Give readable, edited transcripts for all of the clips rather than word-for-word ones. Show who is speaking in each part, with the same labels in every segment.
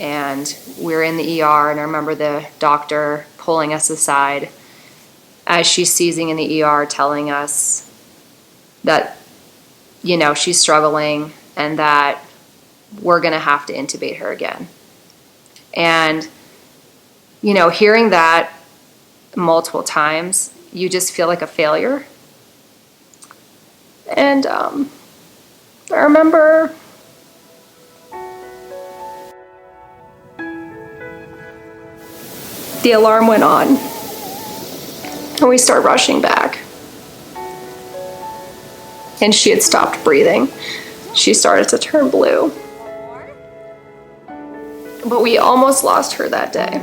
Speaker 1: and we're in the ER, and I remember the doctor pulling us aside as she's seizing in the ER, telling us that, you know, she's struggling and that we're going to have to intubate her again. And, you know, hearing that multiple times, you just feel like a failure. And I remember the alarm went on and we started rushing back. And she had stopped breathing. She started to turn blue. But we almost lost her that day.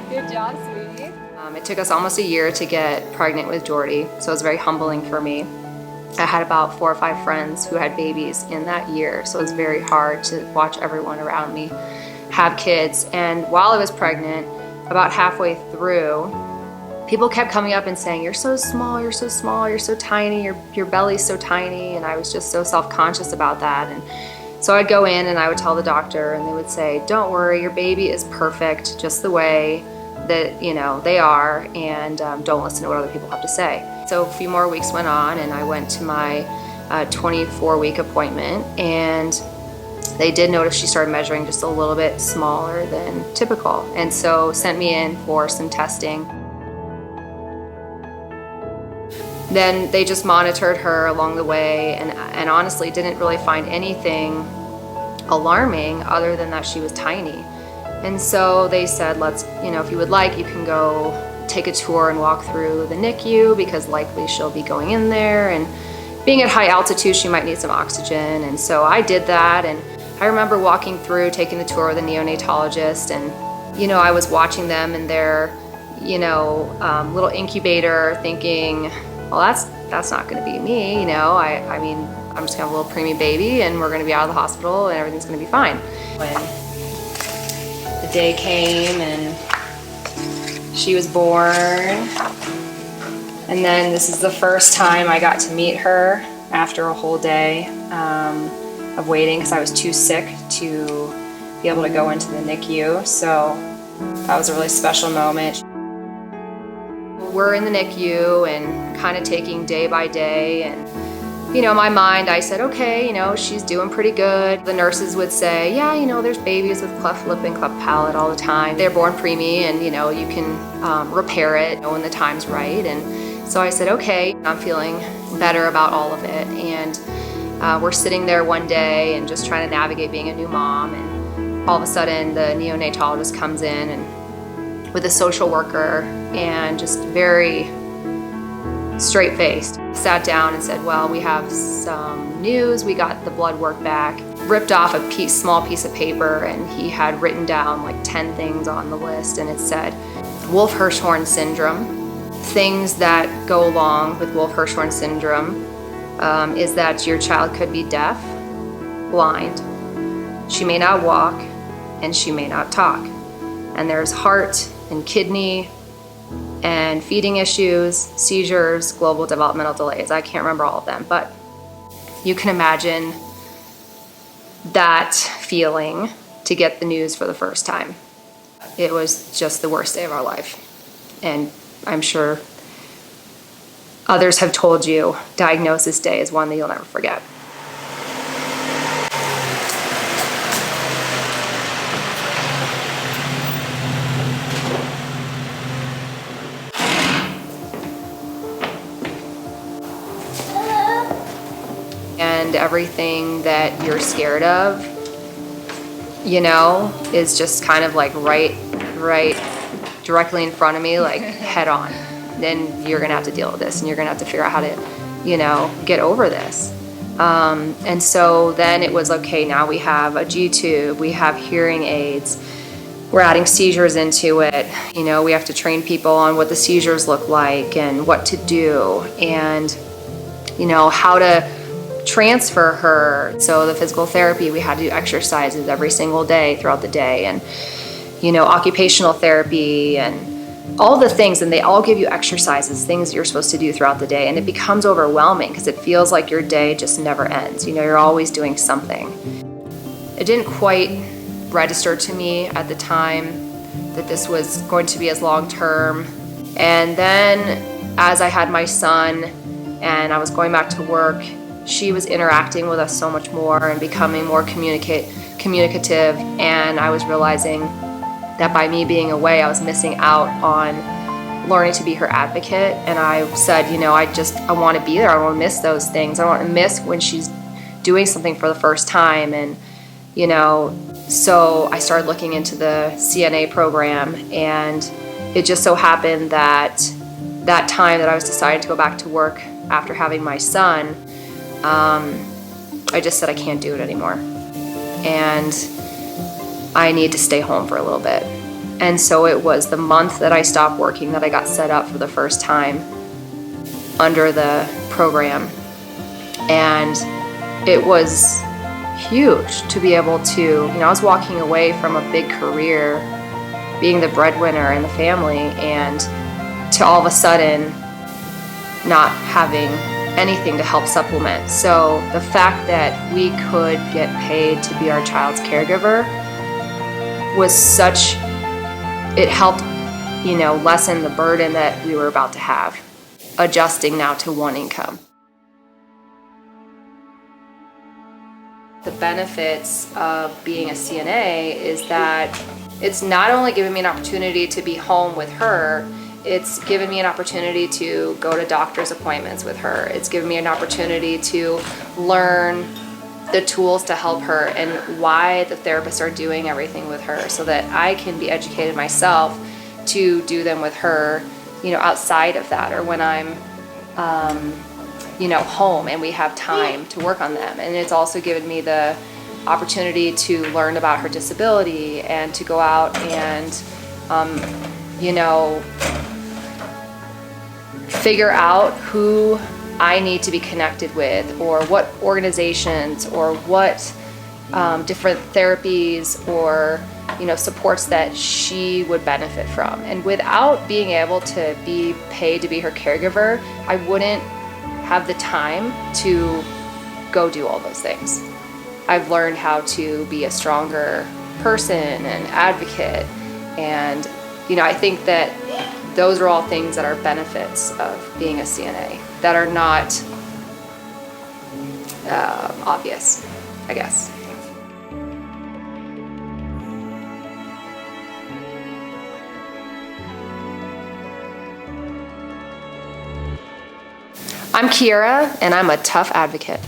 Speaker 2: Good job, sweetie.
Speaker 1: It took us almost a year to get pregnant with Jordy, so it was very humbling for me. I had about 4 or 5 friends who had babies in that year, so it was very hard to watch everyone around me have kids. And while I was pregnant, about halfway through, people kept coming up and saying, "You're so small, you're so small, you're so tiny, your belly's so tiny," and I was just so self-conscious about that. And so I'd go in and I would tell the doctor, and they would say, "Don't worry, your baby is perfect just the way that, you know, they are, and don't listen to what other people have to say." So a few more weeks went on, and I went to my 24-week appointment, and they did notice she started measuring just a little bit smaller than typical, and so sent me in for some testing. Then they just monitored her along the way, and honestly didn't really find anything alarming other than that she was tiny. And so they said, let's, you know, if you would like, you can go take a tour and walk through the NICU, because likely she'll be going in there, and being at high altitude, she might need some oxygen. And so I did that, and I remember walking through, taking the tour with a neonatologist, and, you know, I was watching them in their, you know, little incubator, thinking, well, that's not going to be me, you know. I mean, I'm just gonna have a little preemie baby, and we're going to be out of the hospital, and everything's going to be fine. When the day came and she was born, and then this is the first time I got to meet her after a whole day of waiting, because I was too sick to be able to go into the NICU. So that was a really special moment. We're in the NICU and kind of taking day by day, and, you know, in my mind, I said, okay, you know, she's doing pretty good. The nurses would say, yeah, you know, there's babies with cleft lip and cleft palate all the time. They're born preemie, and, you know, you can repair it, you know, when the time's right. And so I said, okay, I'm feeling better about all of it. And we're sitting there one day and just trying to navigate being a new mom, and all of a sudden the neonatologist comes in and with a social worker, and just very straight-faced sat down and said, well, we have some news. We got the blood work back. Ripped off a small piece of paper, and he had written down like 10 things on the list, and it said Wolf-Hirschhorn Syndrome. Things that go along with Wolf-Hirschhorn Syndrome is that your child could be deaf, blind, she may not walk, and she may not talk. And there's heart and kidney and feeding issues, seizures, global developmental delays. I can't remember all of them, but you can imagine that feeling to get the news for the first time. It was just the worst day of our life. And I'm sure others have told you diagnosis day is one that you'll never forget. And everything that you're scared of, you know, is just kind of like right directly in front of me, like head on. Then you're gonna have to deal with this, and you're gonna have to figure out how to, you know, get over this. And so then it was, okay, now we have a G-tube, we have hearing aids, we're adding seizures into it. You know, we have to train people on what the seizures look like and what to do, and, you know, how to transfer her. So the physical therapy, we had to do exercises every single day throughout the day, and, you know, occupational therapy and all the things, and they all give you exercises, things you're supposed to do throughout the day, and it becomes overwhelming because it feels like your day just never ends. You know, you're always doing something. It didn't quite registered to me at the time that this was going to be as long-term. And then as I had my son and I was going back to work, she was interacting with us so much more and becoming more communicative, and I was realizing that by me being away, I was missing out on learning to be her advocate. And I said, I want to be there. I don't want to miss those things. I don't want to miss when she's doing something for the first time. And so I started looking into the CNA program, and it just so happened that time that I was deciding to go back to work after having my son, I just said I can't do it anymore, and I need to stay home for a little bit. And so it was the month that I stopped working that I got set up for the first time under the program, and it was huge to be able to, I was walking away from a big career, being the breadwinner in the family, and to all of a sudden not having anything to help supplement. So the fact that we could get paid to be our child's caregiver was it helped, lessen the burden that we were about to have, adjusting now to one income. The benefits of being a CNA is that it's not only giving me an opportunity to be home with her, it's given me an opportunity to go to doctor's appointments with her. It's given me an opportunity to learn the tools to help her and why the therapists are doing everything with her, so that I can be educated myself to do them with her, outside of that, or when I'm home and we have time to work on them. And it's also given me the opportunity to learn about her disability and to go out and, figure out who I need to be connected with, or what organizations, or what different therapies or supports that she would benefit from. And without being able to be paid to be her caregiver, I wouldn't have the time to go do all those things. I've learned how to be a stronger person and advocate, and I think that those are all things that are benefits of being a CNA that are not obvious, I guess. I'm Kiera, and I'm a tough advocate.